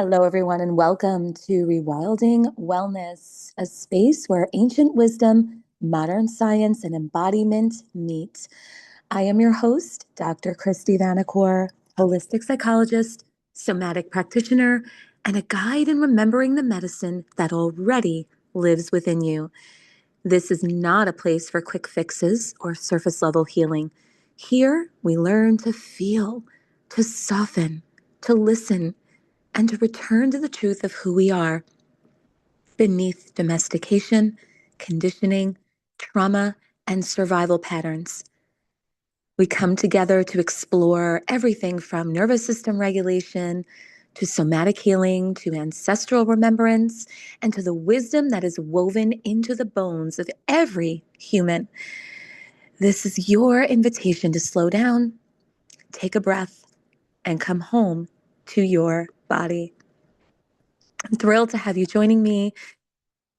Hello, everyone, and welcome to Rewilding Wellness, a space where ancient wisdom, modern science, and embodiment meet. I am your host, Dr. Christy Vanacore, holistic psychologist, somatic practitioner, and a guide in remembering the medicine that already lives within you. This is not a place for quick fixes or surface level healing. Here, we learn to feel, to soften, to listen, and to return to the truth of who we are beneath domestication, conditioning, trauma, and survival patterns. We come together to explore everything from nervous system regulation to somatic healing to ancestral remembrance and to the wisdom that is woven into the bones of every human. This is your invitation to slow down, take a breath, and come home to your body. I'm thrilled to have you joining me.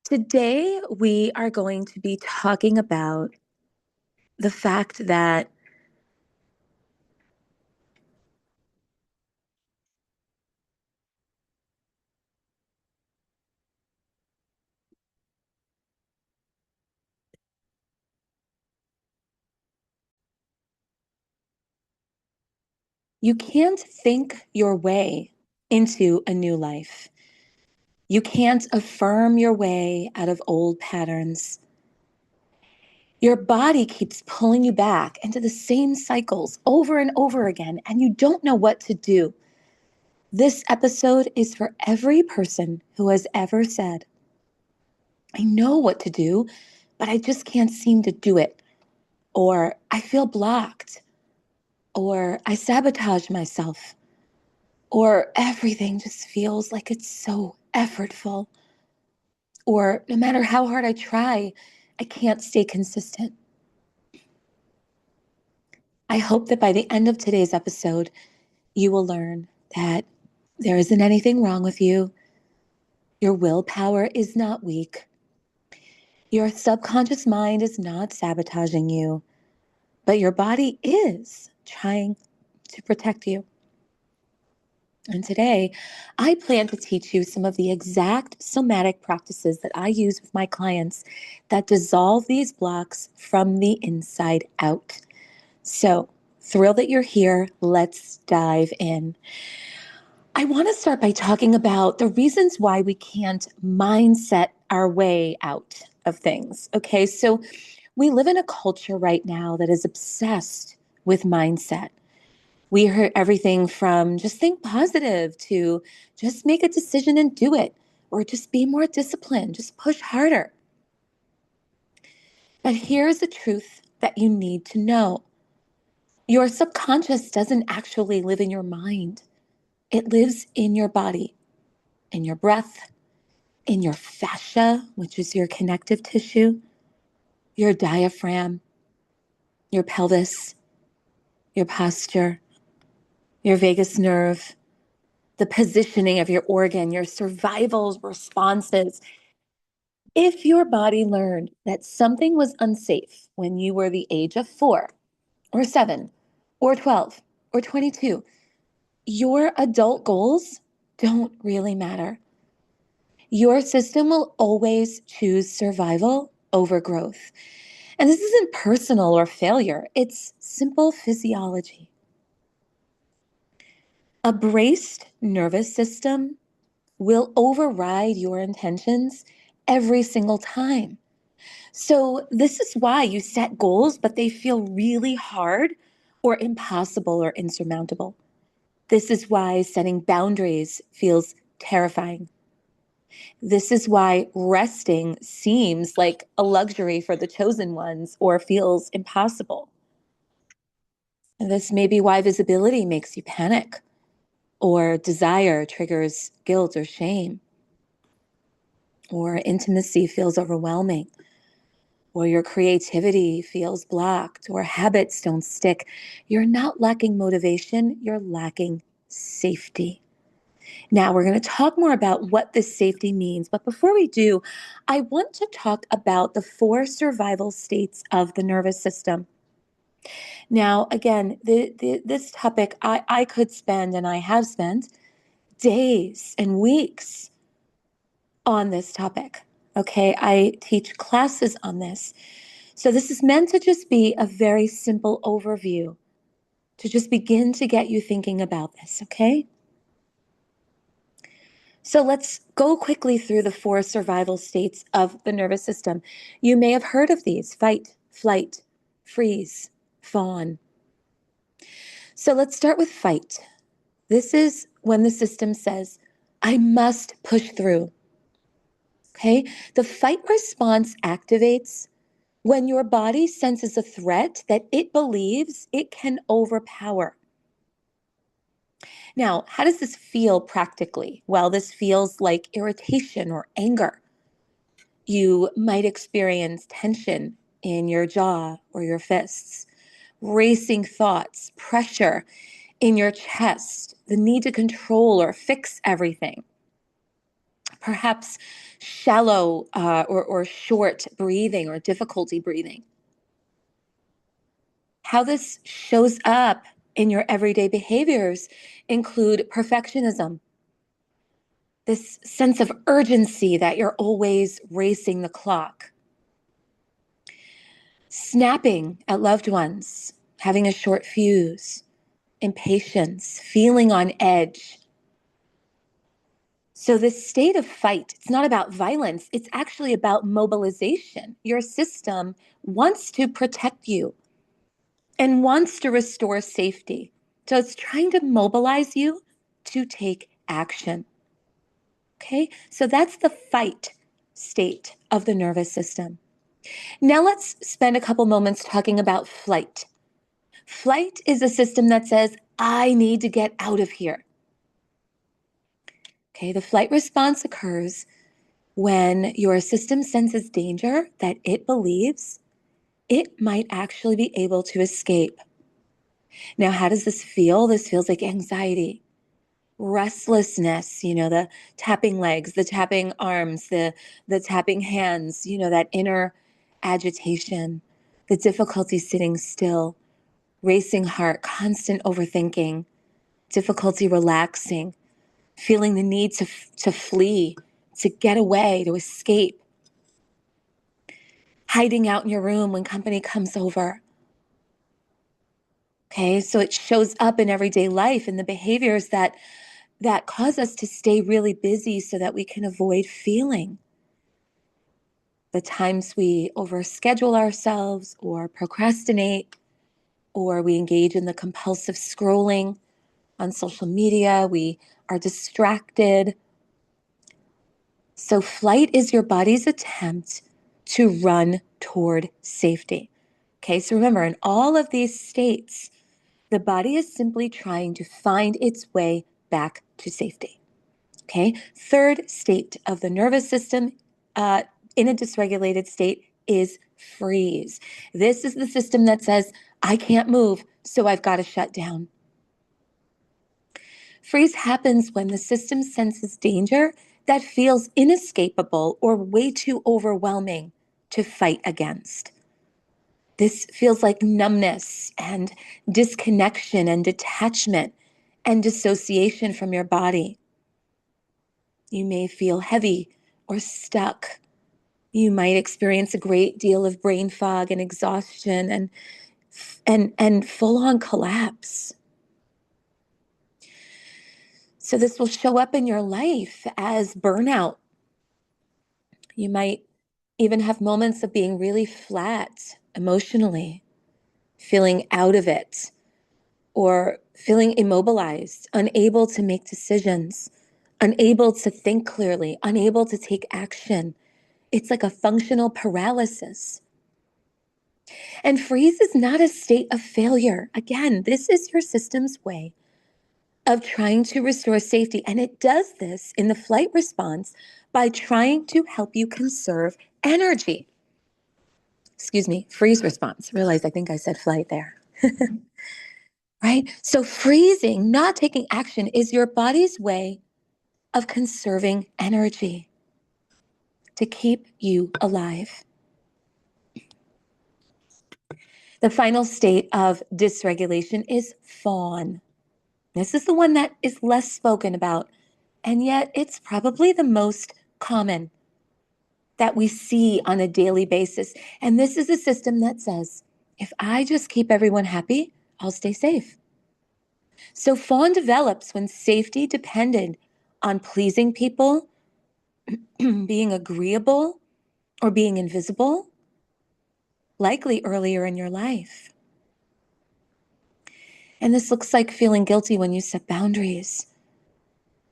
Today, we are going to be talking about the fact that you can't think your way into a new life. You can't affirm your way out of old patterns. Your body keeps pulling you back into the same cycles over and over again, and you don't know what to do. This episode is for every person who has ever said, I know what to do, but I just can't seem to do it. Or I feel blocked. Or I sabotage myself. Or everything just feels like it's so effortful. Or no matter how hard I try, I can't stay consistent. I hope that by the end of today's episode, you will learn that there isn't anything wrong with you. Your willpower is not weak. Your subconscious mind is not sabotaging you, but your body is trying to protect you. And today, I plan to teach you some of the exact somatic practices that I use with my clients that dissolve these blocks from the inside out. So, thrilled that you're here. Let's dive in. I want to start by talking about the reasons why we can't mindset our way out of things. Okay, so we live in a culture right now that is obsessed with mindset. We hear everything from just think positive to just make a decision and do it, or just be more disciplined, just push harder. But here's the truth that you need to know. Your subconscious doesn't actually live in your mind. It lives in your body, in your breath, in your fascia, which is your connective tissue, your diaphragm, your pelvis, your posture, your vagus nerve, the positioning of your organ, your survival responses. If your body learned that something was unsafe when you were the age of 4 or 7 or 12 or 22, your adult goals don't really matter. Your system will always choose survival over growth. And this isn't personal or failure, it's simple physiology. A braced nervous system will override your intentions every single time. So, this is why you set goals, but they feel really hard or impossible or insurmountable. This is why setting boundaries feels terrifying. This is why resting seems like a luxury for the chosen ones or feels impossible. And this may be why visibility makes you panic, or desire triggers guilt or shame, or intimacy feels overwhelming, or your creativity feels blocked, or habits don't stick. You're not lacking motivation, you're lacking safety. Now, we're going to talk more about what this safety means. But before we do, I want to talk about the 4 survival states of the nervous system. Now, again, this topic I could spend, and I have spent, days and weeks on this topic. Okay, I teach classes on this. So this is meant to just be a very simple overview to just begin to get you thinking about this, okay? So let's go quickly through the 4 survival states of the nervous system. You may have heard of these: fight, flight, freeze, fawn. So let's start with fight. This is when the system says, I must push through. Okay? The fight response activates when your body senses a threat that it believes it can overpower. Now, how does this feel practically? Well, this feels like irritation or anger. You might experience tension in your jaw or your fists, racing thoughts, pressure in your chest, the need to control or fix everything. Perhaps shallow or short breathing or difficulty breathing. How this shows up in your everyday behaviors include perfectionism, this sense of urgency that you're always racing the clock, snapping at loved ones, having a short fuse, impatience, feeling on edge. So this state of fight, it's not about violence, it's actually about mobilization. Your system wants to protect you and wants to restore safety. So it's trying to mobilize you to take action. Okay, so that's the fight state of the nervous system. Now let's spend a couple moments talking about flight. Flight is a system that says, I need to get out of here. Okay, the flight response occurs when your system senses danger that it believes it might actually be able to escape. Now, how does this feel? This feels like anxiety, restlessness, the tapping legs, the tapping arms, the tapping hands, that inner agitation, the difficulty sitting still, racing heart, constant overthinking, difficulty relaxing, feeling the need to flee, to get away, to escape, hiding out in your room when company comes over. Okay, so it shows up in everyday life in the behaviors that cause us to stay really busy so that we can avoid feeling. The times we overschedule ourselves or procrastinate, or we engage in the compulsive scrolling on social media, we are distracted. So flight is your body's attempt to run toward safety. Okay, so remember, in all of these states, the body is simply trying to find its way back to safety. Okay, third state of the nervous system in a dysregulated state is freeze. This is the system that says, I can't move, so I've got to shut down. Freeze happens when the system senses danger that feels inescapable or way too overwhelming to fight against. This feels like numbness and disconnection and detachment and dissociation from your body. You may feel heavy or stuck. You might experience a great deal of brain fog and exhaustion and full-on collapse. So this will show up in your life as burnout. You might even have moments of being really flat emotionally, feeling out of it, or feeling immobilized, unable to make decisions, unable to think clearly, unable to take action. It's like a functional paralysis. And freeze is not a state of failure. Again, this is your system's way of trying to restore safety. And it does this in the flight response by trying to help you conserve energy. Excuse me, freeze response. Realize I think I said flight there. Right? So freezing, not taking action, is your body's way of conserving energy to keep you alive. The final state of dysregulation is fawn. This is the one that is less spoken about And yet it's probably the most common that we see on a daily basis. And this is a system that says, if I just keep everyone happy, I'll stay safe. So fawn develops when safety depended on pleasing people, being agreeable, or being invisible, likely earlier in your life. And this looks like feeling guilty when you set boundaries,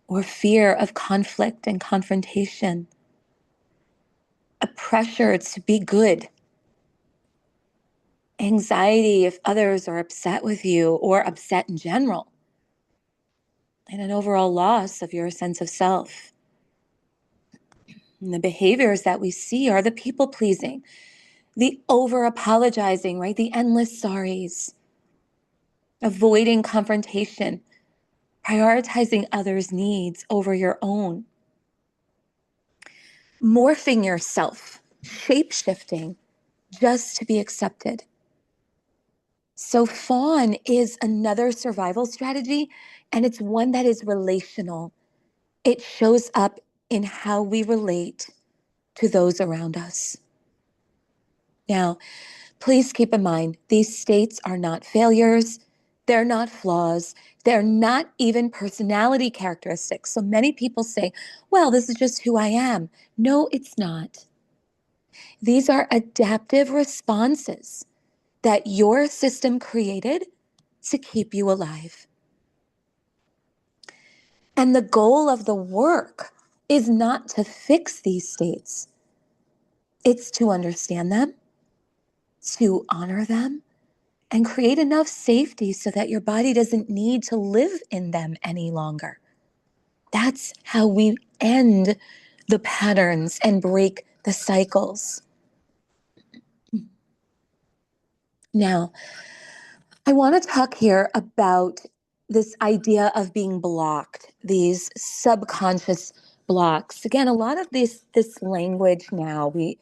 or fear of conflict and confrontation, a pressure to be good, anxiety if others are upset with you or upset in general, and an overall loss of your sense of self. And the behaviors that we see are the people pleasing, the over apologizing, right? The endless sorries, avoiding confrontation, prioritizing others' needs over your own, morphing yourself, shape shifting just to be accepted. So, fawn is another survival strategy, and it's one that is relational. It shows up in how we relate to those around us. Now, please keep in mind, these states are not failures. They're not flaws. They're not even personality characteristics. So many people say, well, this is just who I am. No, it's not. These are adaptive responses that your system created to keep you alive. And the goal of the work is not to fix these states. It's to understand them, to honor them, and create enough safety so that your body doesn't need to live in them any longer. That's how we end the patterns and break the cycles. Now, I want to talk here about this idea of being blocked, these subconscious blocks. Again, a lot of this language now, we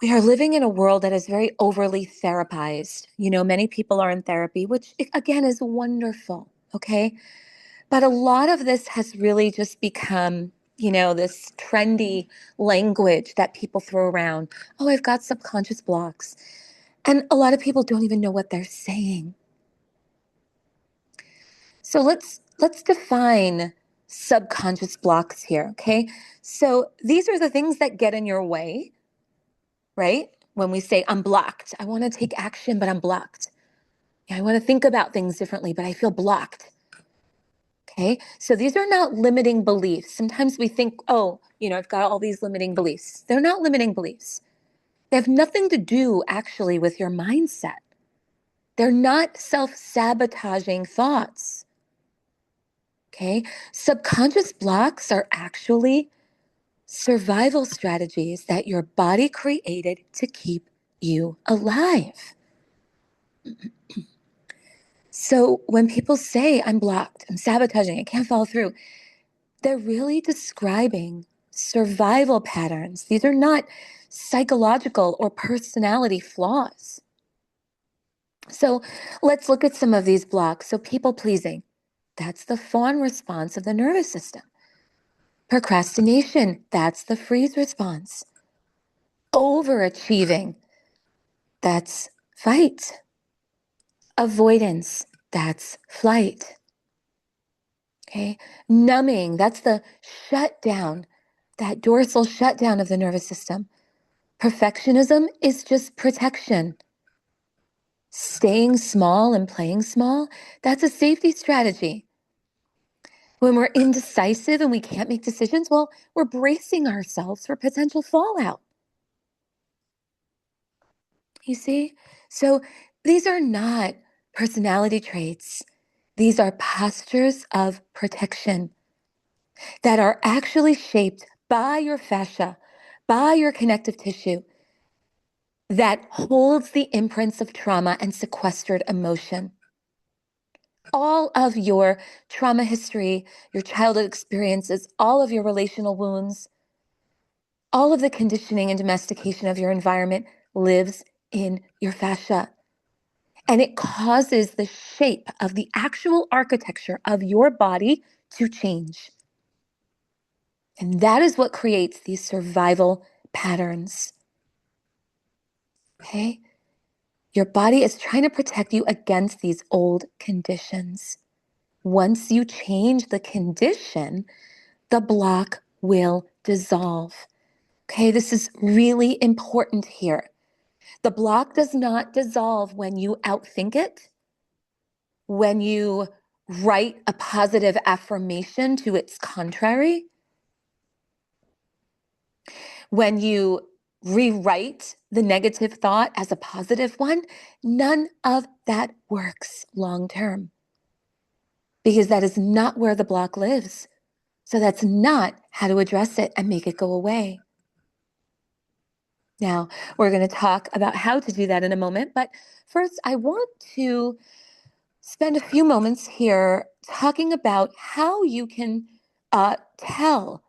are living in a world that is very overly therapized. Many people are in therapy, which again is wonderful, okay? But a lot of this has really just become, this trendy language that people throw around. Oh, I've got subconscious blocks. And a lot of people don't even know what they're saying. So let's define subconscious blocks here, okay? So these are the things that get in your way, right? When we say I'm blocked, I want to take action, but I'm blocked. I want to think about things differently, but I feel blocked. Okay, so these are not limiting beliefs. Sometimes we think, oh, I've got all these limiting beliefs. They're not limiting beliefs. They have nothing to do actually with your mindset. They're not self-sabotaging thoughts. Okay, subconscious blocks are actually survival strategies that your body created to keep you alive. So when people say, I'm blocked, I'm sabotaging, I can't follow through, they're really describing survival patterns. These are not psychological or personality flaws. So let's look at some of these blocks. So people pleasing, that's the fawn response of the nervous system. Procrastination, that's the freeze response. Overachieving, that's fight. Avoidance, that's flight. Okay, numbing, that's the shutdown, that dorsal shutdown of the nervous system. Perfectionism is just protection. Staying small and playing small, that's a safety strategy. When we're indecisive and we can't make decisions, well, we're bracing ourselves for potential fallout. You see? So these are not personality traits. These are postures of protection that are actually shaped by your fascia, by your connective tissue that holds the imprints of trauma and sequestered emotion. All of your trauma history, your childhood experiences, all of your relational wounds, all of the conditioning and domestication of your environment lives in your fascia. And it causes the shape of the actual architecture of your body to change. And that is what creates these survival patterns. Okay? Your body is trying to protect you against these old conditions. Once you change the condition, the block will dissolve. Okay, this is really important here. The block does not dissolve when you outthink it, when you write a positive affirmation to its contrary, when you rewrite the negative thought as a positive one. None of that works long term because that is not where the block lives. So that's not how to address it and make it go away. Now, we're going to talk about how to do that in a moment. But first, I want to spend a few moments here talking about how you can tell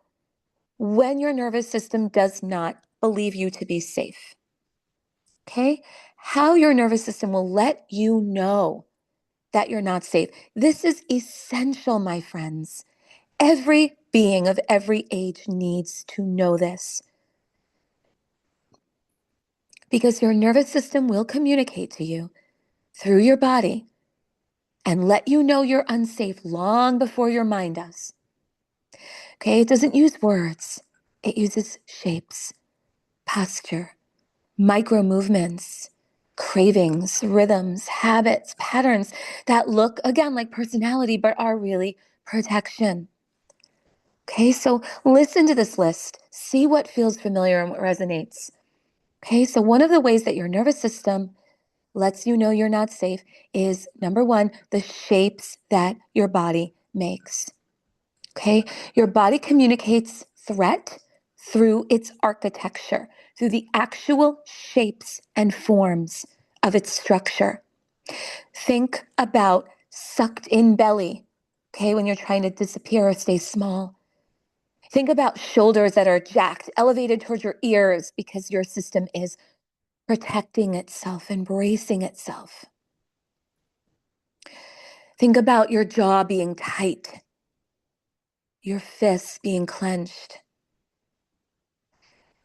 when your nervous system does not believe you to be safe. Okay? How your nervous system will let you know that you're not safe. This is essential, my friends. Every being of every age needs to know this because your nervous system will communicate to you through your body and let you know you're unsafe long before your mind does. Okay, it doesn't use words, it uses shapes, posture, micro movements, cravings, rhythms, habits, patterns that look again like personality but are really protection. Okay, so listen to this list. See what feels familiar and what resonates. Okay, so one of the ways that your nervous system lets you know you're not safe is number one, the shapes that your body makes. Okay, your body communicates threat through its architecture, through the actual shapes and forms of its structure. Think about sucked in belly, okay, when you're trying to disappear or stay small. Think about shoulders that are jacked, elevated towards your ears because your system is protecting itself, embracing itself. Think about your jaw being tight, your fists being clenched.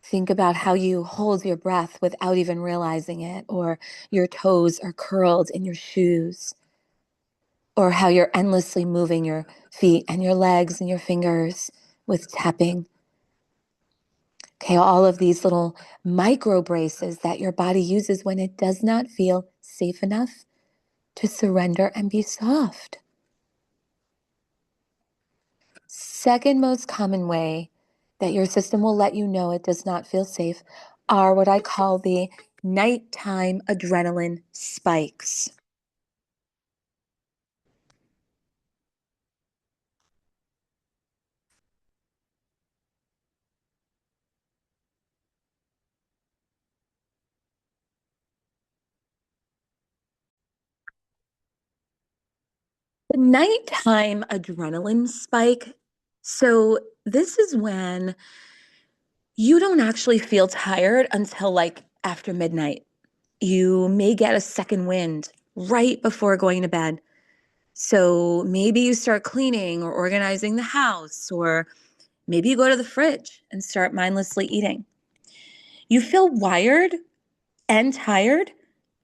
Think about how you hold your breath without even realizing it, or your toes are curled in your shoes, or how you're endlessly moving your feet and your legs and your fingers with tapping. Okay, all of these little micro braces that your body uses when it does not feel safe enough to surrender and be soft. Second most common way that your system will let you know it does not feel safe are what I call the nighttime adrenaline spikes. The nighttime adrenaline spike. So, this is when you don't actually feel tired until like after midnight. You may get a second wind right before going to bed. So maybe you start cleaning or organizing the house, or maybe you go to the fridge and start mindlessly eating. You feel wired and tired,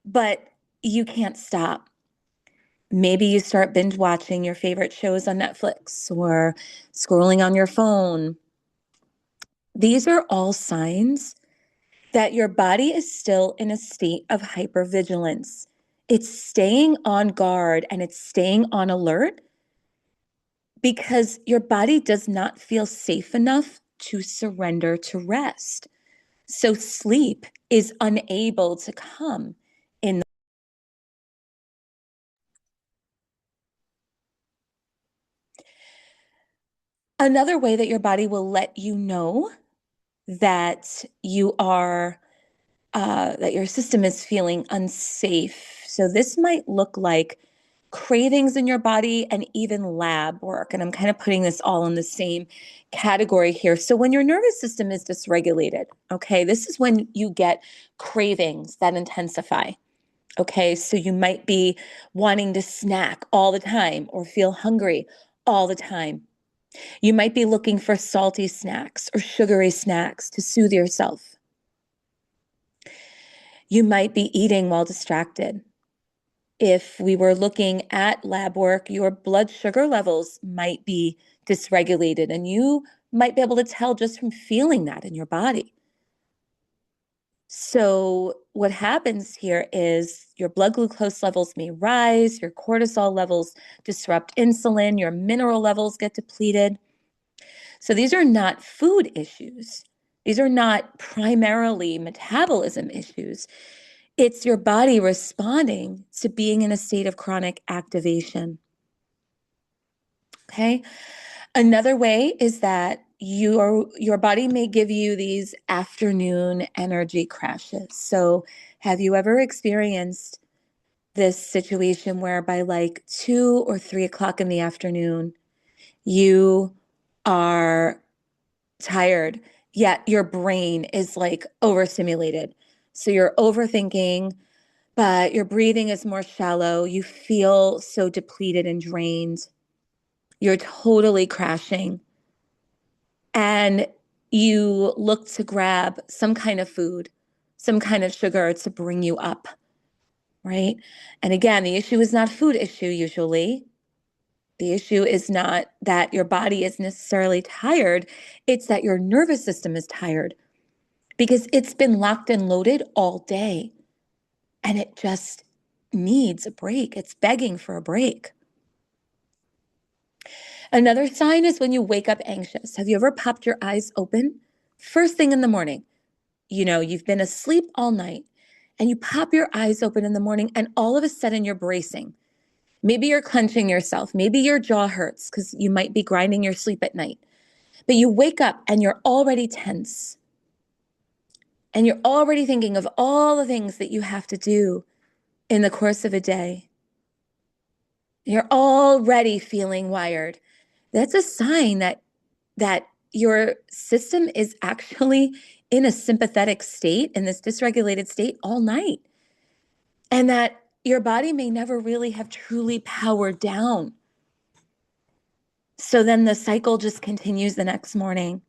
but you can't stop. Maybe you start binge watching your favorite shows on Netflix or scrolling on your phone. These are all signs that your body is still in a state of hypervigilance. It's staying on guard and it's staying on alert because your body does not feel safe enough to surrender to rest. So sleep is unable to come in. Another way that your body will let you know that you are that your system is feeling unsafe. So this might look like cravings in your body and even lab work. And I'm kind of putting this all in the same category here. So when your nervous system is dysregulated, okay, this is when you get cravings that intensify. Okay, so you might be wanting to snack all the time or feel hungry all the time. You might be looking for salty snacks or sugary snacks to soothe yourself. You might be eating while distracted. If we were looking at lab work, your blood sugar levels might be dysregulated, and you might be able to tell just from feeling that in your body. So what happens here is your blood glucose levels may rise, your cortisol levels disrupt insulin, your mineral levels get depleted. So these are not food issues. These are not primarily metabolism issues. It's your body responding to being in a state of chronic activation. Okay. Another way is that your body may give you these afternoon energy crashes. So have you ever experienced this situation where by like 2 or 3 o'clock in the afternoon, you are tired, yet your brain is like overstimulated? So you're overthinking, but your breathing is more shallow. You feel so depleted and drained. You're totally crashing. And you look to grab some kind of food, some kind of sugar to bring you up, right? And again, the issue is not food issue usually. The issue is not that your body is necessarily tired. It's that your nervous system is tired because it's been locked and loaded all day and it just needs a break. It's begging for a break. Another sign is when you wake up anxious. Have you ever popped your eyes open first thing in the morning? You've been asleep all night and you pop your eyes open in the morning and all of a sudden you're bracing. Maybe you're clenching yourself. Maybe your jaw hurts because you might be grinding your sleep at night. But you wake up and you're already tense. And you're already thinking of all the things that you have to do in the course of a day. You're already feeling wired. That's a sign that your system is actually in a sympathetic state, in this dysregulated state all night. And that your body may never really have truly powered down. So then the cycle just continues the next morning.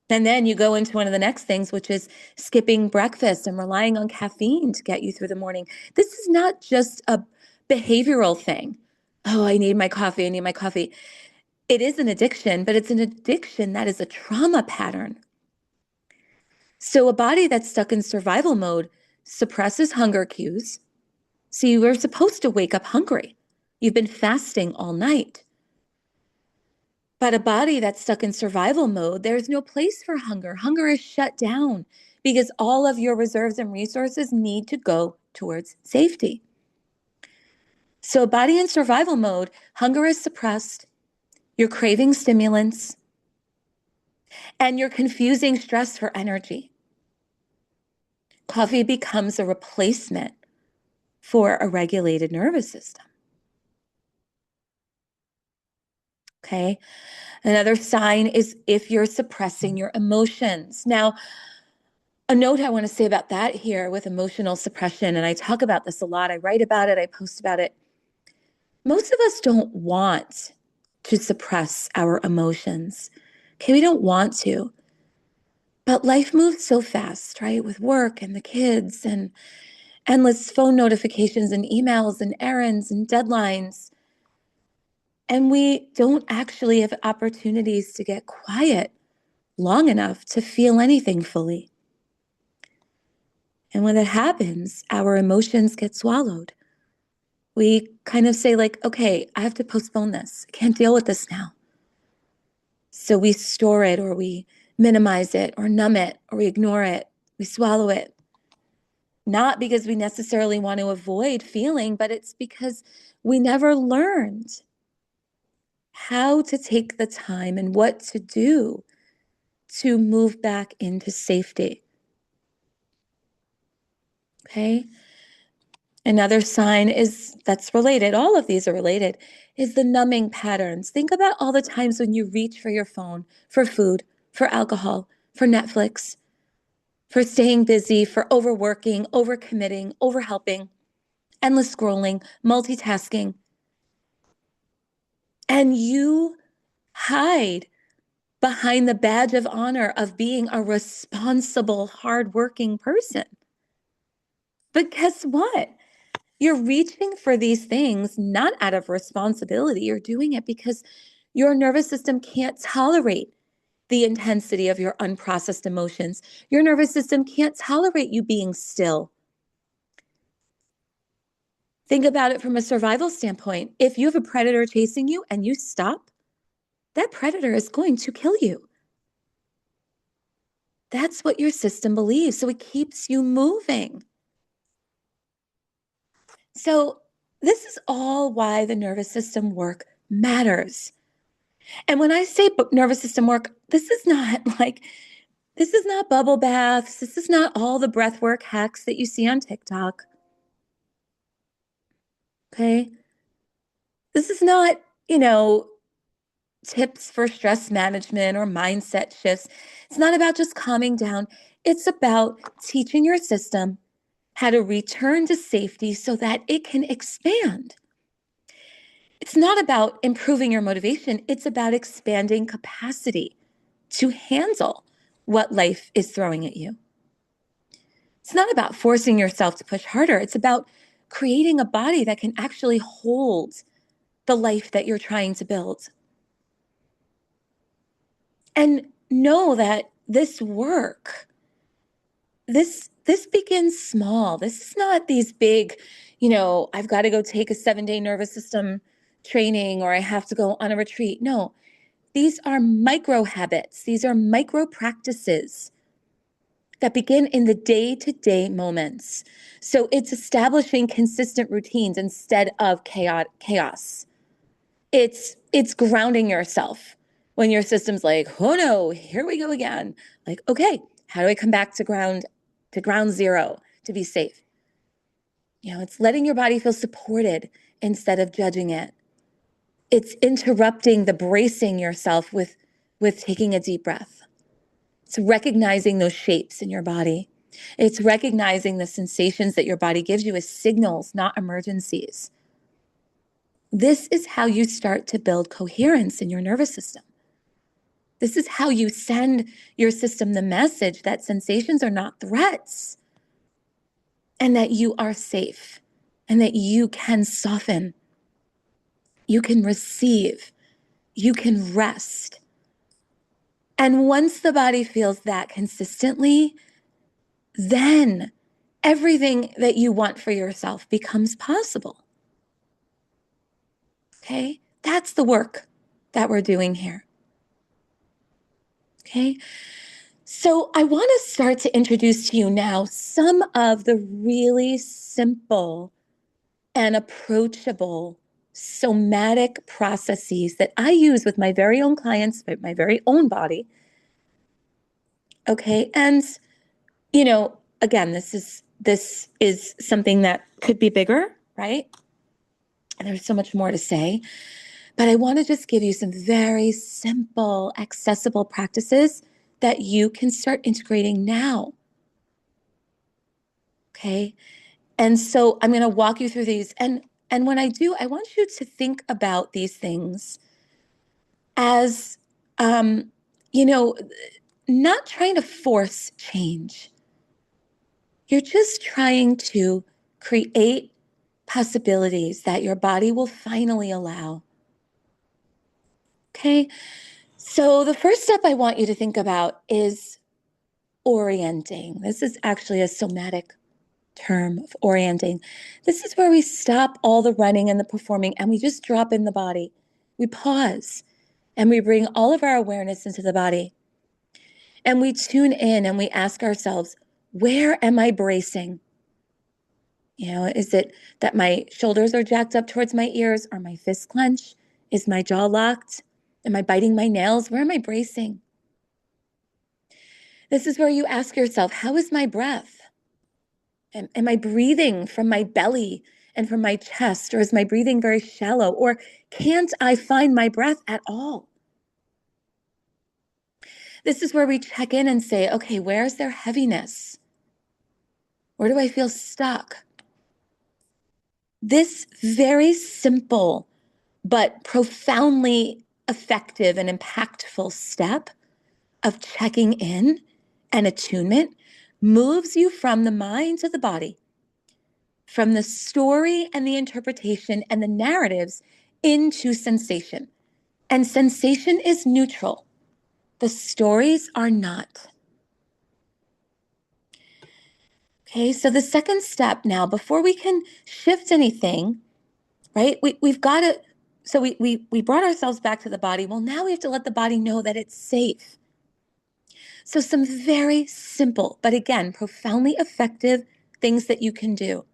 And then you go into one of the next things, which is skipping breakfast and relying on caffeine to get you through the morning. This is not just a behavioral thing. Oh, I need my coffee. I need my coffee. It is an addiction, but it's an addiction that is a trauma pattern. So a body that's stuck in survival mode suppresses hunger cues. So you were supposed to wake up hungry. You've been fasting all night. But a body that's stuck in survival mode, there's no place for hunger. Hunger is shut down because all of your reserves and resources need to go towards safety. So a body in survival mode, hunger is suppressed. You're craving stimulants and you're confusing stress for energy. Coffee becomes a replacement for a regulated nervous system. Okay. Another sign is if you're suppressing your emotions. Now, a note I want to say about that here with emotional suppression, and I talk about this a lot. I write about it, I post about it. Most of us don't want to suppress our emotions. Okay, we don't want to. But life moves so fast, right? With work and the kids and endless phone notifications and emails and errands and deadlines. And we don't actually have opportunities to get quiet long enough to feel anything fully. And when that happens, our emotions get swallowed. We kind of say like, okay, I have to postpone this. I can't deal with this now. So we store it or we minimize it or numb it or we ignore it. We swallow it. Not because we necessarily want to avoid feeling, but it's because we never learned how to take the time and what to do to move back into safety. Okay. Another sign is that's related, all of these are related, is the numbing patterns. Think about all the times when you reach for your phone, for food, for alcohol, for Netflix, for staying busy, for overworking, overcommitting, overhelping, endless scrolling, multitasking. And you hide behind the badge of honor of being a responsible, hardworking person. But guess what? You're reaching for these things not out of responsibility. You're doing it because your nervous system can't tolerate the intensity of your unprocessed emotions. Your nervous system can't tolerate you being still. Think about it from a survival standpoint. If you have a predator chasing you and you stop, that predator is going to kill you. That's what your system believes. So it keeps you moving. So this is all why the nervous system work matters. And when I say nervous system work, this is not bubble baths. This is not all the breath work hacks that you see on TikTok. Okay. This is not, tips for stress management or mindset shifts. It's not about just calming down. It's about teaching your system how to return to safety so that it can expand. It's not about improving your motivation. It's about expanding capacity to handle what life is throwing at you. It's not about forcing yourself to push harder. It's about creating a body that can actually hold the life that you're trying to build. And know that this work, this begins small. This is not these big, I've got to go take a 7-day nervous system training or I have to go on a retreat. No, these are micro habits. These are micro practices that begin in the day-to-day moments. So it's establishing consistent routines instead of chaos. It's grounding yourself when your system's like, oh no, here we go again. Like, okay, how do I come back to ground zero to be safe? It's letting your body feel supported instead of judging it. It's interrupting the bracing yourself with taking a deep breath. It's recognizing those shapes in your body. It's recognizing the sensations that your body gives you as signals, not emergencies. This is how you start to build coherence in your nervous system. This is how you send your system the message that sensations are not threats and that you are safe and that you can soften, you can receive, you can rest. And once the body feels that consistently, then everything that you want for yourself becomes possible. Okay? That's the work that we're doing here. Okay? So I want to start to introduce to you now some of the really simple and approachable somatic processes that I use with my very own clients, with my very own body. Okay? And, again, this is something that could be bigger, right? And there's so much more to say. But I want to just give you some very simple, accessible practices that you can start integrating now. Okay. And so I'm going to walk you through these. And when I do, I want you to think about these things as, not trying to force change. You're just trying to create possibilities that your body will finally allow. Okay. So the first step I want you to think about is orienting. This is actually a somatic term of orienting. This is where we stop all the running and the performing and we just drop in the body. We pause and we bring all of our awareness into the body. And we tune in and we ask ourselves, where am I bracing? Is it that my shoulders are jacked up towards my ears? Are my fists clenched? Is my jaw locked? Am I biting my nails? Where am I bracing? This is where you ask yourself, how is my breath? Am I breathing from my belly and from my chest? Or is my breathing very shallow? Or can't I find my breath at all? This is where we check in and say, okay, where's there heaviness? Where do I feel stuck? This very simple but profoundly effective and impactful step of checking in and attunement moves you from the mind to the body, from the story and the interpretation and the narratives into sensation. And sensation is neutral. The stories are not. Okay, so the second step now, before we can shift anything, right? We've got to, so we brought ourselves back to the body. Well, now we have to let the body know that it's safe. So some very simple, but again, profoundly effective things that you can do.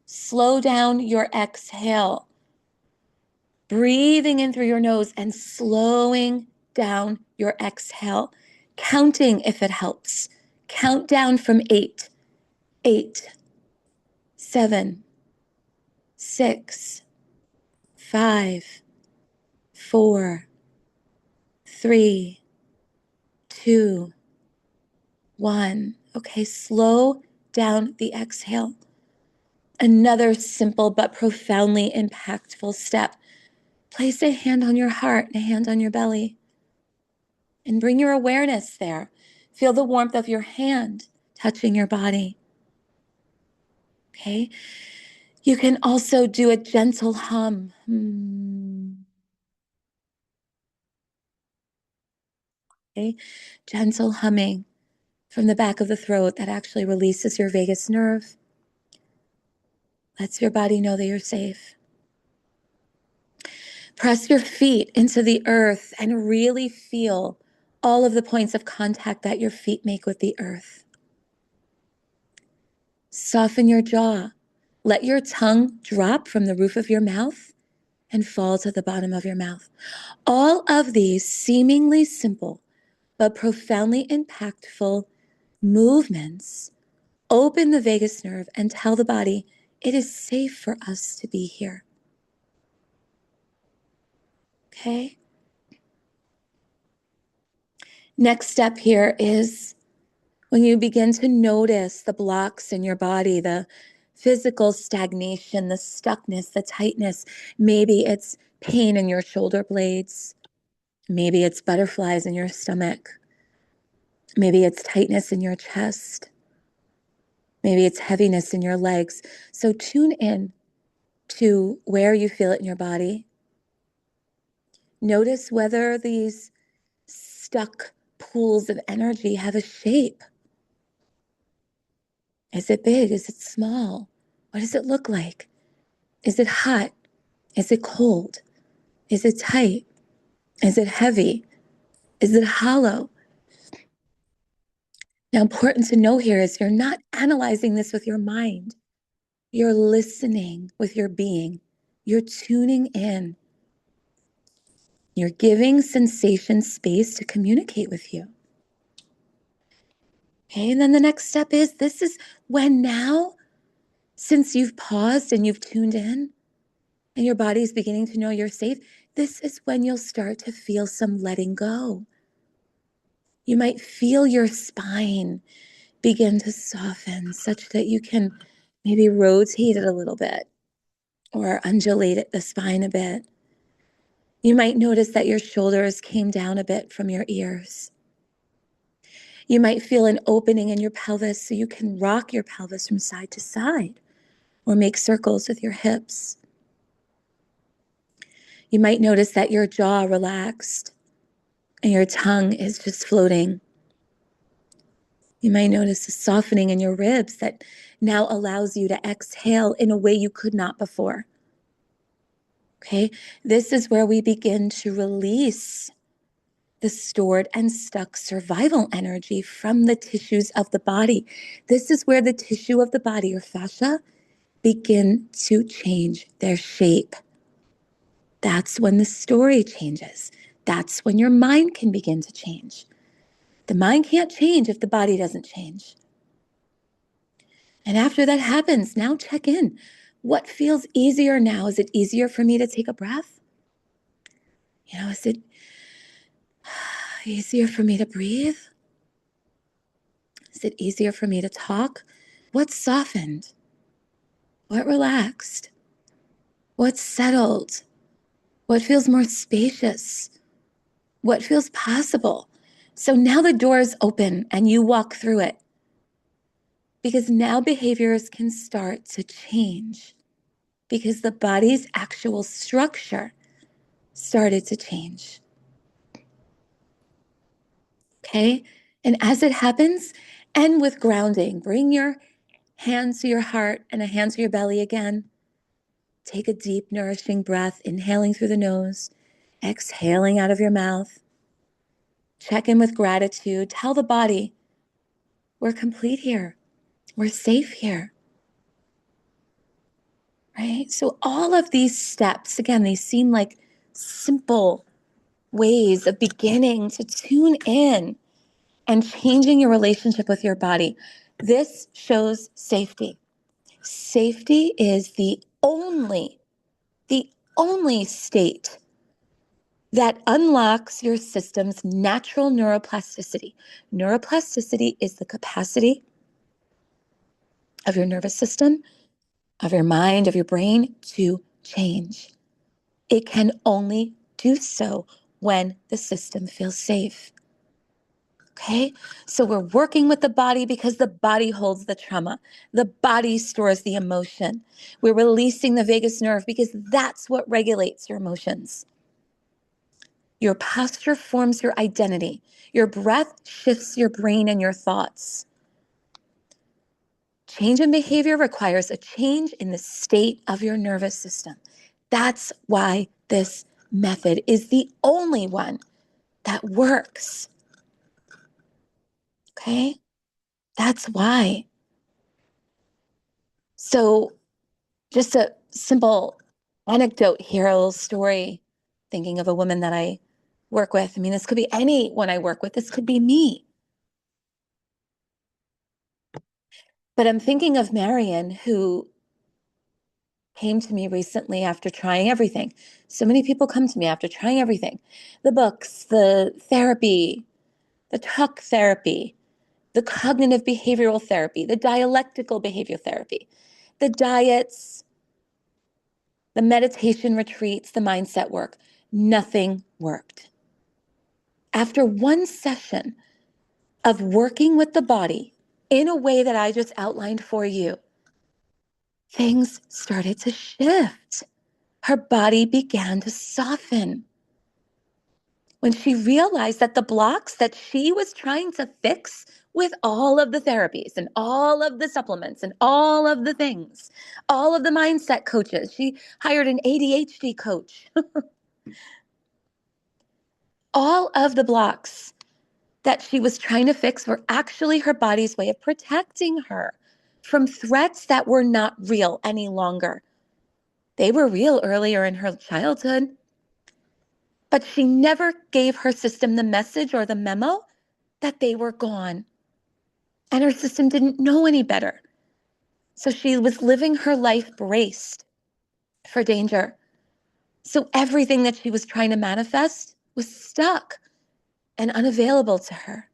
Slow down your exhale. Breathing in through your nose and slowing down your exhale. Counting if it helps. Count down from 8, 8, 7, 6, 5, 4, 3, 2, 1. Okay, slow down the exhale. Another simple but profoundly impactful step. Place a hand on your heart and a hand on your belly. And bring your awareness there. Feel the warmth of your hand touching your body. Okay? You can also do a gentle hum. Okay? Gentle humming from the back of the throat that actually releases your vagus nerve. Lets your body know that you're safe. Press your feet into the earth and really feel all of the points of contact that your feet make with the earth. Soften your jaw. Let your tongue drop from the roof of your mouth and fall to the bottom of your mouth. All of these seemingly simple but profoundly impactful movements open the vagus nerve and tell the body it is safe for us to be here. Okay? Next step here is when you begin to notice the blocks in your body, the physical stagnation, the stuckness, the tightness. Maybe it's pain in your shoulder blades. Maybe it's butterflies in your stomach. Maybe it's tightness in your chest. Maybe it's heaviness in your legs. So tune in to where you feel it in your body. Notice whether these stuck pools of energy have a shape. Is it big? Is it small? What does it look like? Is it hot? Is it cold? Is it tight? Is it heavy? Is it hollow? Now, important to know here is you're not analyzing this with your mind. You're listening with your being. You're tuning in. You're giving sensation space to communicate with you. Okay, and then the next step is this is when now, since you've paused and you've tuned in and your body's beginning to know you're safe, this is when you'll start to feel some letting go. You might feel your spine begin to soften such that you can maybe rotate it a little bit or undulate the spine a bit. You might notice that your shoulders came down a bit from your ears. You might feel an opening in your pelvis so you can rock your pelvis from side to side or make circles with your hips. You might notice that your jaw relaxed and your tongue is just floating. You might notice a softening in your ribs that now allows you to exhale in a way you could not before. Okay, this is where we begin to release the stored and stuck survival energy from the tissues of the body. This is where the tissue of the body, your fascia, begin to change their shape. That's when the story changes. That's when your mind can begin to change. The mind can't change if the body doesn't change. And after that happens, now check in. What feels easier now? Is it easier for me to take a breath? Is it easier for me to breathe? Is it easier for me to talk? What softened? What relaxed? What settled? What feels more spacious? What feels possible? So now the door is open and you walk through it, because now behaviors can start to change because the body's actual structure started to change. Okay? And as it happens, end with grounding. Bring your hands to your heart and a hand to your belly again. Take a deep, nourishing breath, inhaling through the nose, exhaling out of your mouth. Check in with gratitude. Tell the body, we're complete here. We're safe here. Right? So all of these steps, again, they seem like simple ways of beginning to tune in and changing your relationship with your body. This shows safety. Safety is the only state that unlocks your system's natural neuroplasticity. Neuroplasticity is the capacity of your nervous system, of your mind, of your brain to change. It can only do so when the system feels safe. Okay, so we're working with the body because the body holds the trauma. The body stores the emotion. We're releasing the vagus nerve because that's what regulates your emotions. Your posture forms your identity. Your breath shifts your brain and your thoughts. Change in behavior requires a change in the state of your nervous system. That's why this method is the only one that works. Okay? That's why. So, just a simple anecdote here, a little story, thinking of a woman that I work with. I mean, this could be anyone I work with. This could be me. But I'm thinking of Marion, who came to me recently after trying everything. So many people come to me after trying everything. The books, the therapy, the talk therapy, the cognitive behavioral therapy, the dialectical behavioral therapy, the diets, the meditation retreats, the mindset work. Nothing worked. After one session of working with the body in a way that I just outlined for you, things started to shift. Her body began to soften. When she realized that the blocks that she was trying to fix with all of the therapies and all of the supplements and all of the things, all of the mindset coaches, she hired an ADHD coach. All of the blocks that she was trying to fix were actually her body's way of protecting her from threats that were not real any longer. They were real earlier in her childhood, but she never gave her system the message or the memo that they were gone. And her system didn't know any better. So she was living her life braced for danger. So everything that she was trying to manifest was stuck and unavailable to her.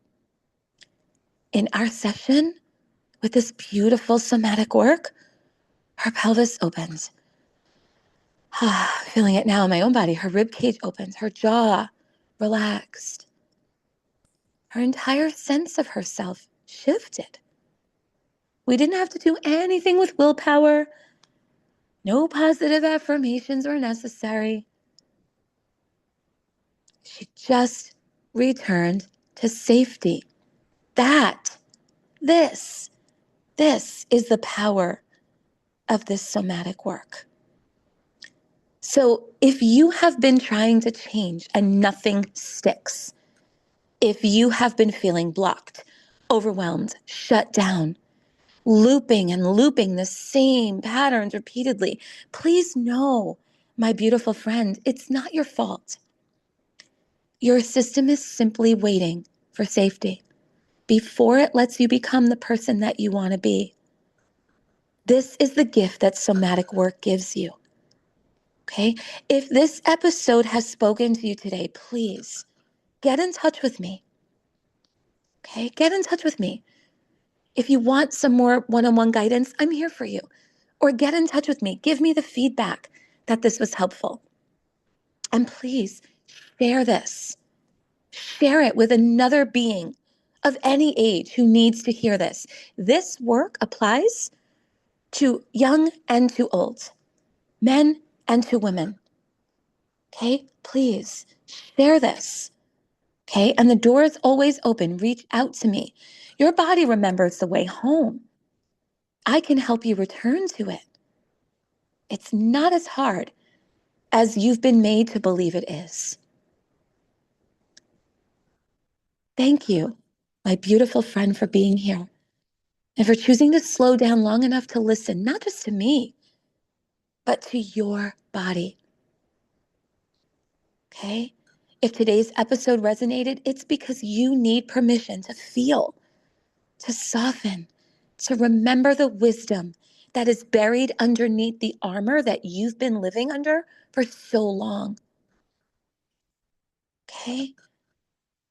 In our session with this beautiful somatic work, her pelvis opens. Feeling it now in my own body. Her rib cage opens, her jaw relaxed. Her entire sense of herself shifted. We didn't have to do anything with willpower. No positive affirmations were necessary. She just returned to safety. This is the power of this somatic work. So if you have been trying to change and nothing sticks, if you have been feeling blocked, overwhelmed, shut down, looping and looping the same patterns repeatedly, please know, my beautiful friend, it's not your fault. Your system is simply waiting for safety before it lets you become the person that you want to be. This is the gift that somatic work gives you. Okay? If this episode has spoken to you today, please get in touch with me. Okay? Get in touch with me. If you want some more one-on-one guidance, I'm here for you. Or get in touch with me. Give me the feedback that this was helpful. And please share this. Share it with another being of any age who needs to hear this. This work applies to young and to old, men and to women. Okay, please share this. Okay, and the door is always open. Reach out to me. Your body remembers the way home. I can help you return to it. It's not as hard as you've been made to believe it is. Thank you, my beautiful friend, for being here and for choosing to slow down long enough to listen, not just to me, but to your body. Okay? If today's episode resonated, it's because you need permission to feel, to soften, to remember the wisdom that is buried underneath the armor that you've been living under for so long. Okay?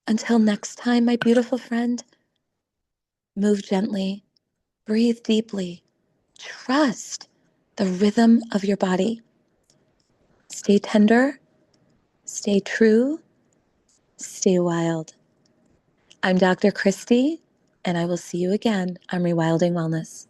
Until next time, my beautiful friend, move gently, breathe deeply, trust the rhythm of your body. Stay tender, stay true, stay wild. I'm Dr. Christy, and I will see you again on Rewilding Wellness.